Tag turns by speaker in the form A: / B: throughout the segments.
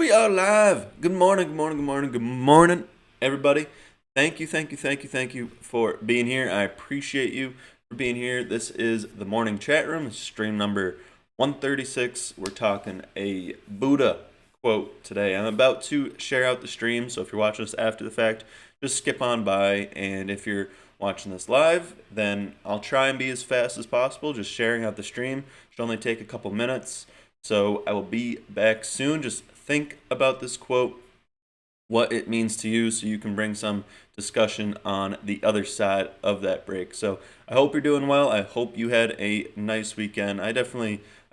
A: We are live. Good morning, good morning, good morning, good morning, everybody. Thank you for being here. I appreciate you for being here. This is the morning chat room, stream number 136. We're talking a Buddha quote today. I'm about to share out the stream, so if you're watching this after the fact, just skip on by. And if you're watching this live, then I'll try and be as fast as possible. Just sharing out the stream should only take a couple minutes. So I will be back soon. Just think about this quote, what it means to you, so you can bring some discussion on the other side of that break. So I hope you're doing well. I hope you had a nice weekend. I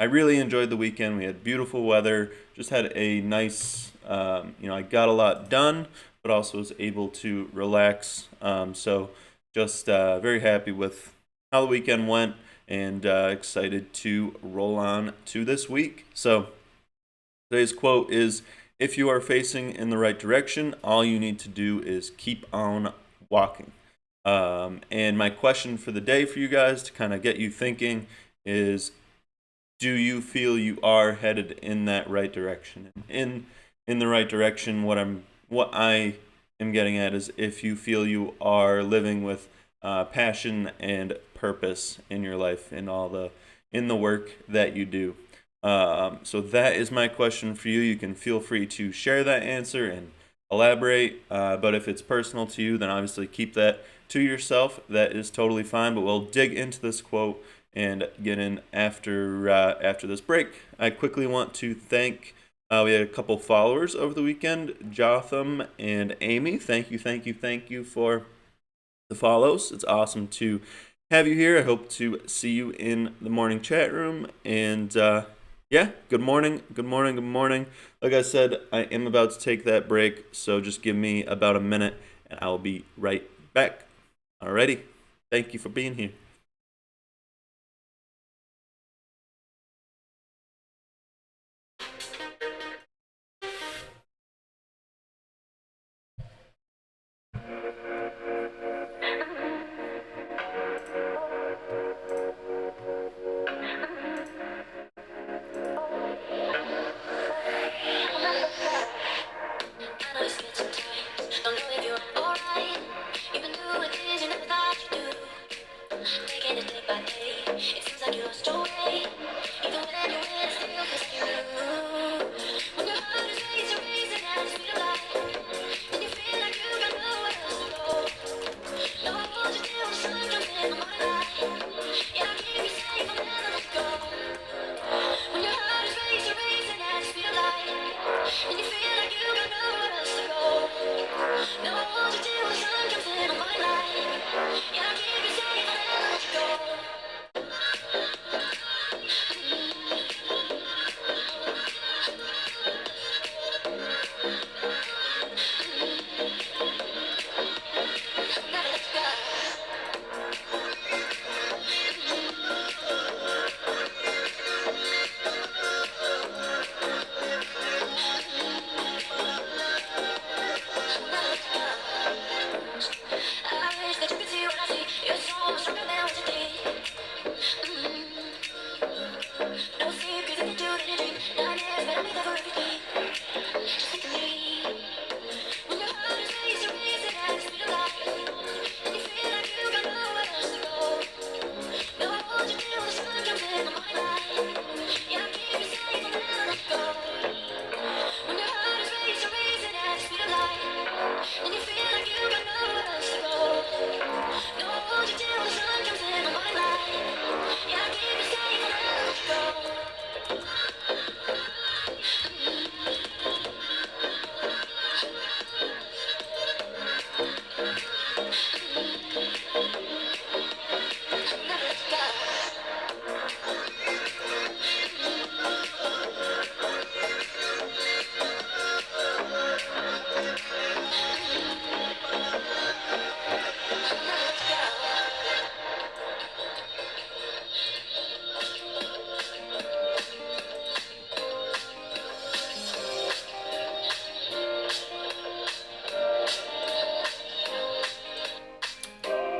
A: really enjoyed the weekend. We had beautiful weather. Just had a nice, I got a lot done, but also was able to relax. So just very happy with how the weekend went, and excited to roll on to this week. So today's quote is, if you are facing in the right direction, all you need to do is keep on walking. And my question for the day for you guys, to kind of get you thinking, is, do you feel you are headed in that right direction? In the right direction, what I am getting at is, if you feel you are living with passion and purpose in your life, in the work that you do. So that is my question for you. You can feel free to share that answer and elaborate. But if it's personal to you, then obviously keep that to yourself. That is totally fine. But we'll dig into this quote and get in after this break. I quickly want to thank. We had a couple followers over the weekend, Jotham and Amy. Thank you for the follows. It's awesome to have you here. I hope to see you in the morning chat room. And yeah, good morning. Like I said, I am about to take that break, so just give me about a minute and I'll be right back. Alrighty. Thank you for being here.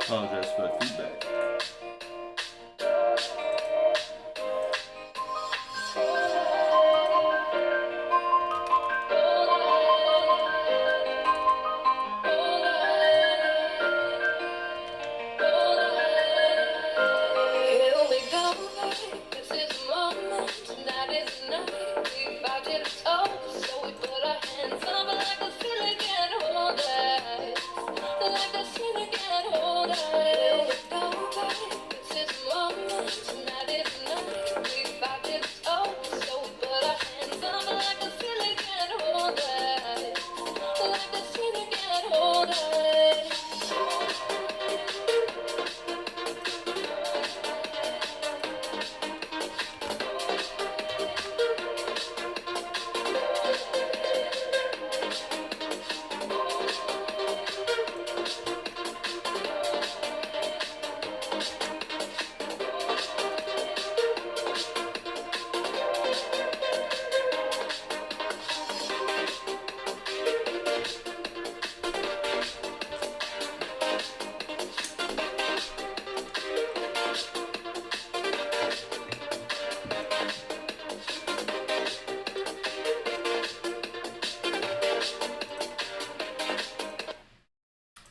A: Apologize for the feedback.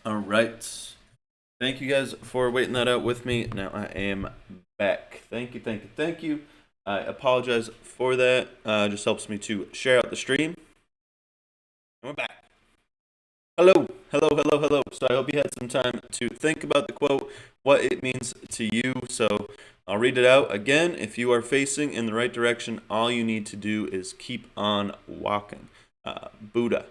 A: All right. Thank you guys for waiting that out with me. Now I am back. Thank you, thank you, thank you. I apologize for that. Just helps me to share out the stream. And we're back. Hello, hello, hello, hello. So I hope you had some time to think about the quote, what it means to you. So I'll read it out again. If you are facing in the right direction, all you need to do is keep on walking. Buddha.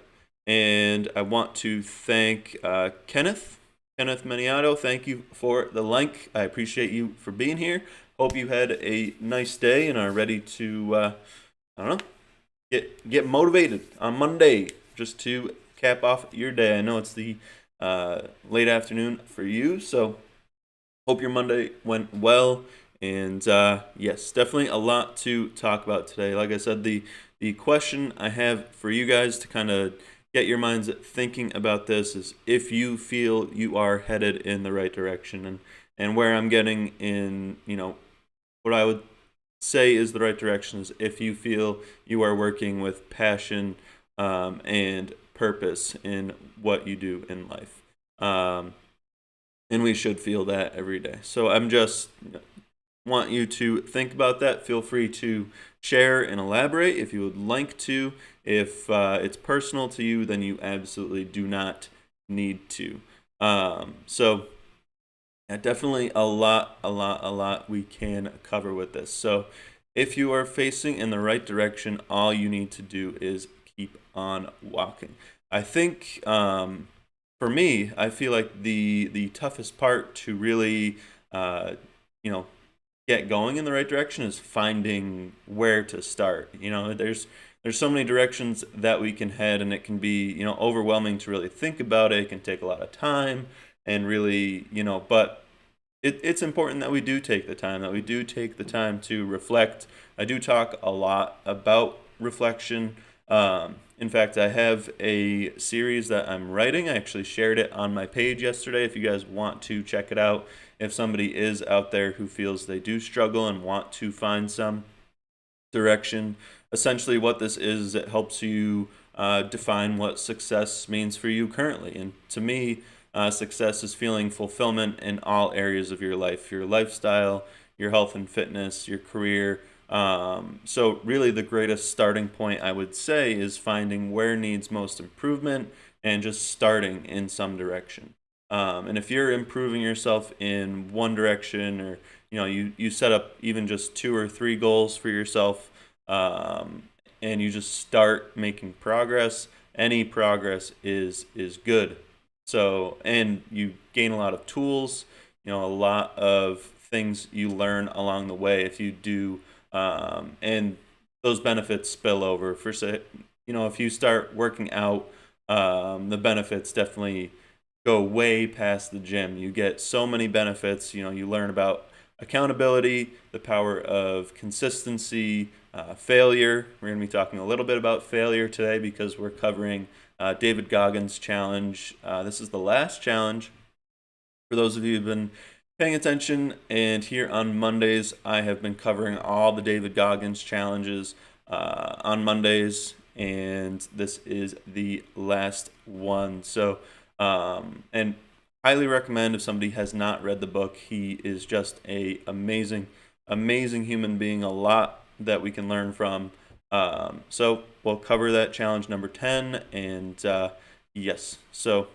A: And I want to thank Kenneth Meniato. Thank you for the link. I appreciate you for being here. Hope you had a nice day and are ready to, I don't know, get motivated on Monday just to cap off your day. I know it's the late afternoon for you, so hope your Monday went well. And yes, definitely a lot to talk about today. Like I said, the question I have for you guys to kind of get your minds thinking about this is if you feel you are headed in the right direction. And where I'm getting in, what I would say is the right direction is if you feel you are working with passion and purpose in what you do in life. And we should feel that every day. So I'm just want you to think about that. Feel free to share and elaborate if you would like to. If it's personal to you, then you absolutely do not need to. So yeah, definitely a lot we can cover with this. So if you are facing in the right direction, all you need to do is keep on walking. I think for me, I feel like the toughest part to really get going in the right direction is finding where to start. There's so many directions that we can head, and it can be overwhelming to really think about it. It can take a lot of time, and really but it's important that we do take the time to reflect. I do talk a lot about reflection. In fact, I have a series that I'm writing. I actually shared it on my page yesterday. If you guys want to check it out, if somebody is out there who feels they do struggle and want to find some direction, essentially what this is, it helps you define what success means for you currently. And to me, success is feeling fulfillment in all areas of your life, your lifestyle, your health and fitness, your career. So really the greatest starting point, I would say, is finding where needs most improvement and just starting in some direction. And if you're improving yourself in one direction, or you set up even just 2 or 3 goals for yourself, and you just start making progress, any progress is good. So, and you gain a lot of tools, a lot of things you learn along the way if you do, and those benefits spill over. For say, if you start working out, the benefits definitely go way past the gym. You get so many benefits. You learn about accountability, the power of consistency, failure. We're going to be talking a little bit about failure today because we're covering David Goggins' challenge. This is the last challenge. For those of you who've been paying attention, and here on Mondays, I have been covering all the David Goggins challenges on Mondays, and this is the last one. So, and highly recommend if somebody has not read the book. He is just a amazing human being. A lot that we can learn from. So we'll cover that challenge number 10. And yes, so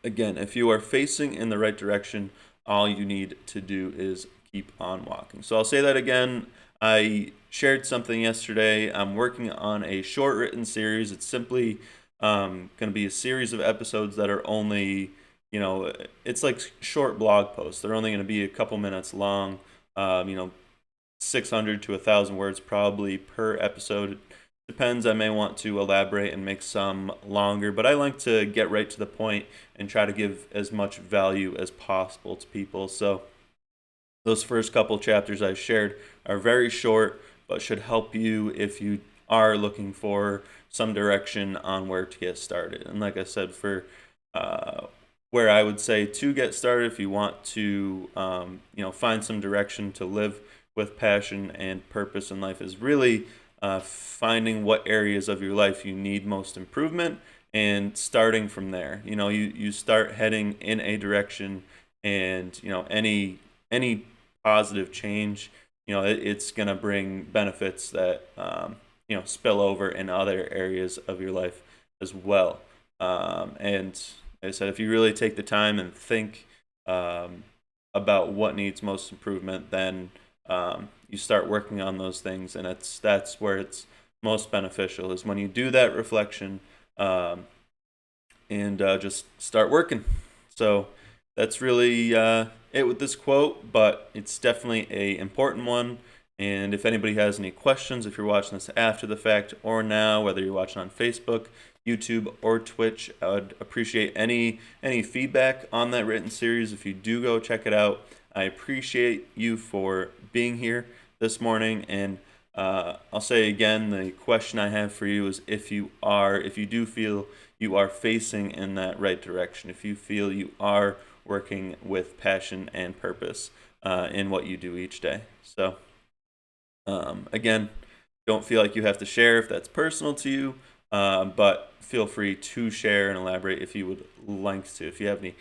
A: again, if you are facing in the right direction, all you need to do is keep on walking. So I'll say that again. I shared something yesterday. I'm working on a short written series. It's simply going to be a series of episodes that are only, it's like short blog posts. They're only going to be a couple minutes long, 600 to 1,000 words probably per episode. Depends. I may want to elaborate and make some longer, but I like to get right to the point and try to give as much value as possible to people. So those first couple chapters I shared are very short, but should help you if you are looking for some direction on where to get started. And like I said, for where I would say to get started, if you want to, find some direction to live with passion and purpose in life, is really finding what areas of your life you need most improvement and starting from there. You start heading in a direction, and any positive change, it's going to bring benefits that spill over in other areas of your life as well. And like I said, if you really take the time and think about what needs most improvement, then you start working on those things, and that's where it's most beneficial, is when you do that reflection and just start working. So that's really it with this quote, but it's definitely a important one. And if anybody has any questions, if you're watching this after the fact or now, whether you're watching on Facebook, YouTube, or Twitch, I would appreciate any feedback on that written series. If you do go check it out, I appreciate you for being here this morning. And I'll say again, the question I have for you is if you do feel you are facing in that right direction, if you feel you are working with passion and purpose in what you do each day. So again, don't feel like you have to share if that's personal to you, but feel free to share and elaborate if you would like to. If you have any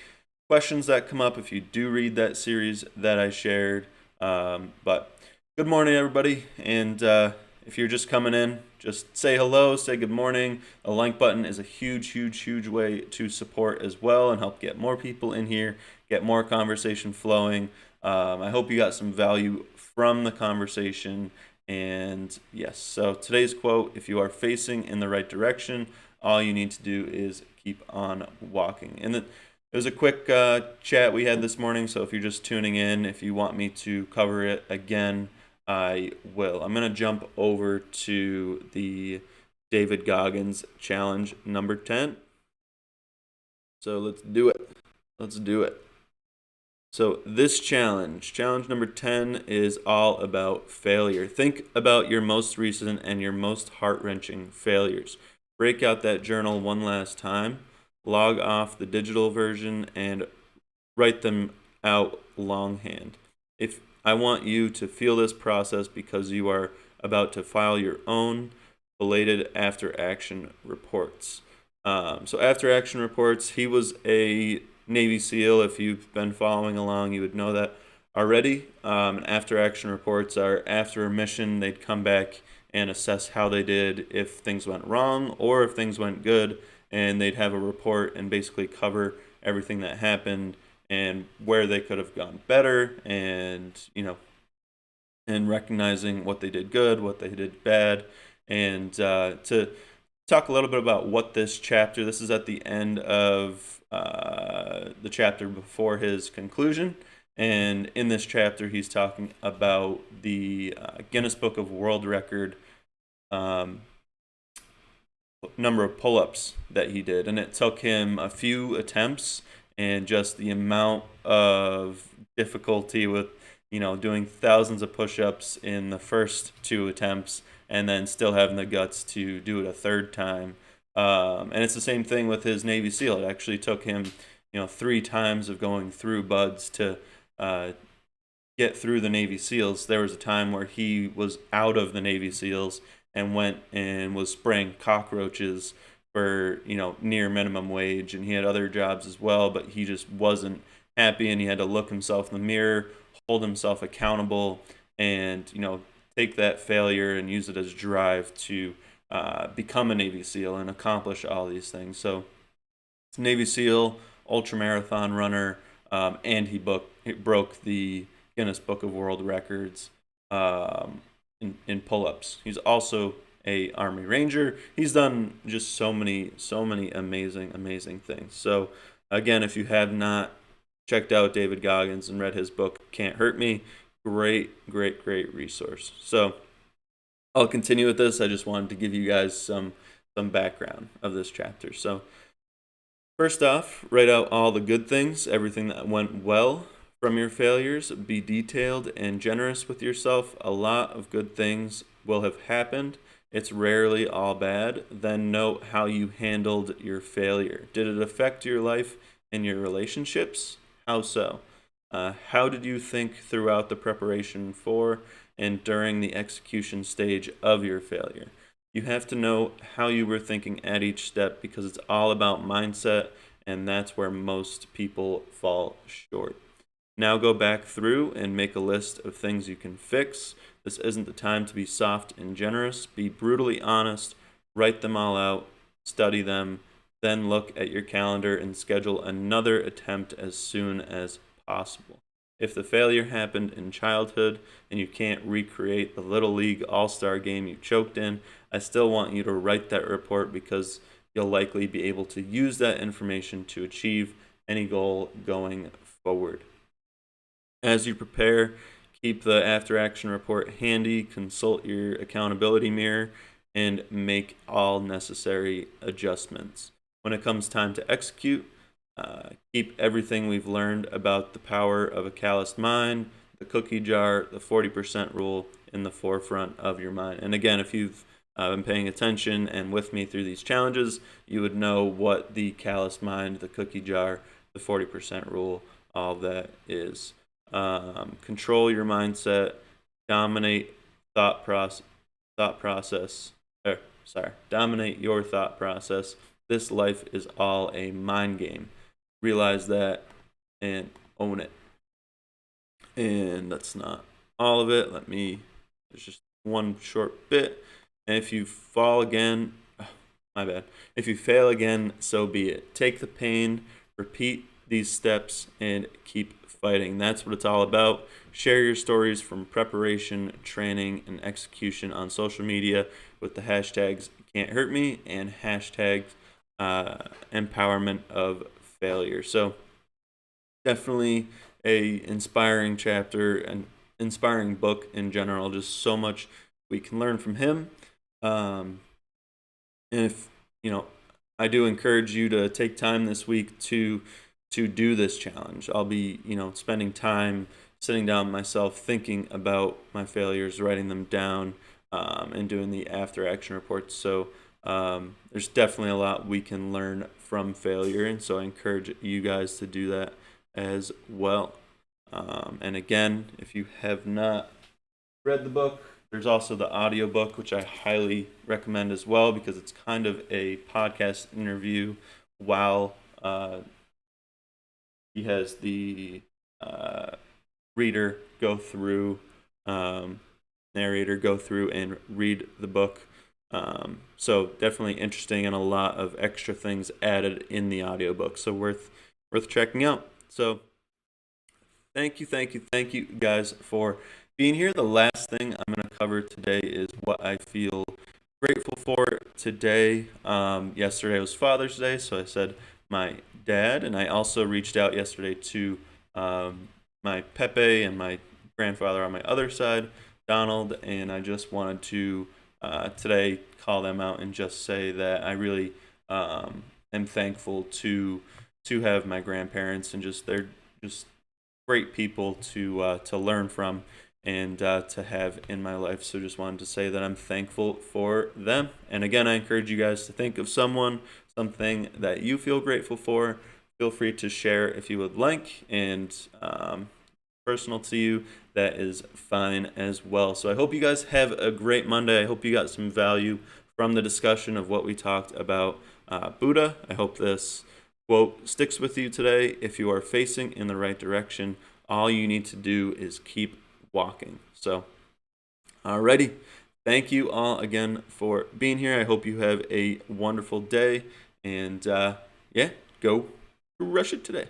A: questions that come up, if you do read that series that I shared. But good morning, everybody. And if you're just coming in, just say hello, say good morning. A like button is a huge way to support as well and help get more people in here, get more conversation flowing. I hope you got some value from the conversation. And yes, so today's quote: if you are facing in the right direction, all you need to do is keep on walking. And it was a quick chat we had this morning, so if you're just tuning in, if you want me to cover it again, I will. I'm going to jump over to the David Goggins challenge number 10. So let's do it. So this challenge number 10, is all about failure. Think about your most recent and your most heart-wrenching failures. Break out that journal one last time, log off the digital version, and write them out longhand. If I want you to feel this process, because you are about to file your own belated after action reports. So after action reports, he was a Navy SEAL. If you've been following along, you would know that already. After action reports are after a mission, they'd come back and assess how they did, if things went wrong or if things went good, and they'd have a report and basically cover everything that happened and where they could have gone better, and and recognizing what they did good, what they did bad. And to talk a little bit about what this is at the end of the chapter before his conclusion. And in this chapter, he's talking about the Guinness Book of World Record number of pull-ups that he did. And it took him a few attempts, and just the amount of difficulty with, doing thousands of push-ups in the first 2 attempts and then still having the guts to do it a third time. And it's the same thing with his Navy SEAL. It actually took him, 3 times of going through buds to get through the Navy SEALs. There was a time where he was out of the Navy SEALs and went and was spraying cockroaches for, near minimum wage. And he had other jobs as well, but he just wasn't happy, and he had to look himself in the mirror, hold himself accountable, and, take that failure and use it as drive to become a Navy SEAL and accomplish all these things. So it's Navy SEAL, ultramarathon runner, and he broke the Guinness Book of World Records in pull-ups. He's also a Army Ranger. He's done just so many amazing things. So again, if you have not checked out David Goggins and read his book, Can't Hurt Me, great resource. So I'll continue with this. I just wanted to give you guys some background of this chapter. So first off, write out all the good things, everything that went well from your failures. Be detailed and generous with yourself. A lot of good things will have happened. It's rarely all bad. Then note how you handled your failure. Did it affect your life and your relationships? How so? How did you think throughout the preparation for and during the execution stage of your failure? You have to know how you were thinking at each step, because it's all about mindset, and that's where most people fall short. Now go back through and make a list of things you can fix. This isn't the time to be soft and generous. Be brutally honest. Write them all out. Study them. Then look at your calendar and schedule another attempt as soon as possible. If the failure happened in childhood and you can't recreate the Little League All-Star game you choked in, I still want you to write that report, because you'll likely be able to use that information to achieve any goal going forward. As you prepare, keep the after-action report handy, consult your accountability mirror, and make all necessary adjustments. When it comes time to execute, keep everything we've learned about the power of a calloused mind, the cookie jar, the 40% rule in the forefront of your mind. And again, if you've been paying attention and with me through these challenges, you would know what the calloused mind, the cookie jar, the 40% rule, all that is. Control your mindset, dominate dominate your thought process. This life is all a mind game. Realize that and own it. And that's not all of it. There's just one short bit. And if you fall again, if you fail again, so be it. Take the pain, repeat these steps, and keep fighting. That's what it's all about. Share your stories from preparation, training, and execution on social media with the hashtags Can't Hurt Me and hashtags empowerment of failure. So definitely a inspiring chapter and inspiring book in general. Just so much we can learn from him. And if I do encourage you to take time this week to do this challenge. I'll be spending time sitting down myself, thinking about my failures, writing them down, and doing the after action reports. So there's definitely a lot we can learn from failure, and so I encourage you guys to do that as well. And again, if you have not read the book, there's also the audiobook, which I highly recommend as well, because it's kind of a podcast interview while he has the narrator go through and read the book. So definitely interesting, and a lot of extra things added in the audiobook. So worth checking out. So thank you guys for being here. The last thing I'm going to cover today is what I feel grateful for today. Yesterday was Father's Day, so I said my dad, and I also reached out yesterday to my Pepe and my grandfather on my other side, Donald, and I just wanted to today call them out and just say that I really am thankful to have my grandparents, and they're just great people to learn from and to have in my life. So just wanted to say that I'm thankful for them. And again, I encourage you guys to think of something that you feel grateful for. Feel free to share if you would like, and personal to you, that is fine as well. So I hope you guys have a great Monday. I hope you got some value from the discussion of what we talked about Buddha. I hope this quote sticks with you today. If you are facing in the right direction, all you need to do is keep walking. So Alrighty. Thank you all again for being here. I hope you have a wonderful day. And yeah, go crush it today.